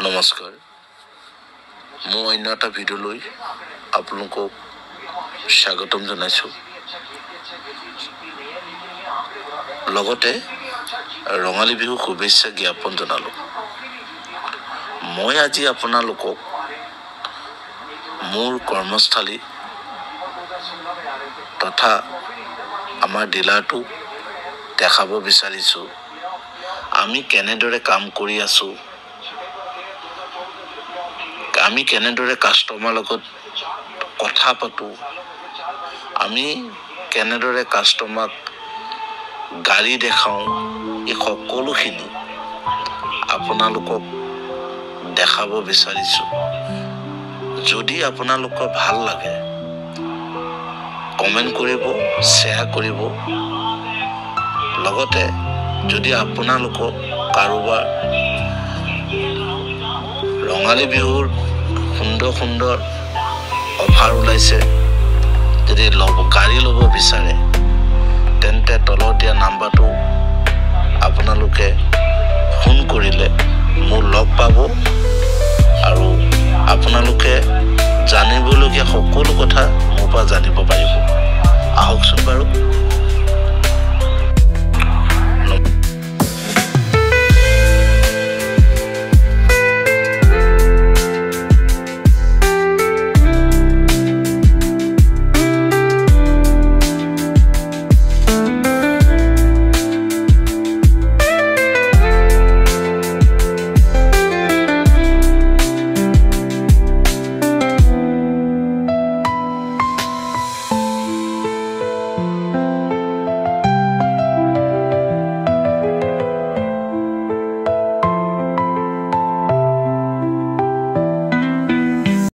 নমস্কাৰ মই অন্য এটা ভিডিঅ' লৈ আপোনালোকক স্বাগতম জনাইছোঁ লগতে ৰঙালী বিহু শুভেচ্ছা জ্ঞাপন জনালোঁ মই আজি আপোনালোকক মোৰ কৰ্মস্থলী তথা আমাৰ ডিলাৰটো দেখাব বিচাৰিছোঁ আমি কেনেদৰে কাম কৰি আছোঁ আমি কেনেদৰে কাষ্টমাৰ লগত কথা পাতো আমি কেনেদৰে কাষ্টমাৰক গাড়ী দেখাওঁ এই সকলোখিনি আপোনালোকক দেখাব বিচাৰিছোঁ যদি আপোনালোকৰ ভাল লাগে কমেন্ট কৰিব শ্বেয়াৰ কৰিব লগতে যদি আপোনালোকক কাৰোবাৰ ৰঙালী বিহুৰ সুন্দৰ অফাৰ ওলাইছে যদি গাড়ী ল'ব বিচাৰে তেন্তে তলত দিয়া নাম্বাৰটো আপোনালোকে ফোন কৰিলে মোৰ লগ পাব আৰু আপোনালোকে জানিবলগীয়া সকলো কথা মোৰ পৰা জানিব পাৰিব আহকচোন বাৰু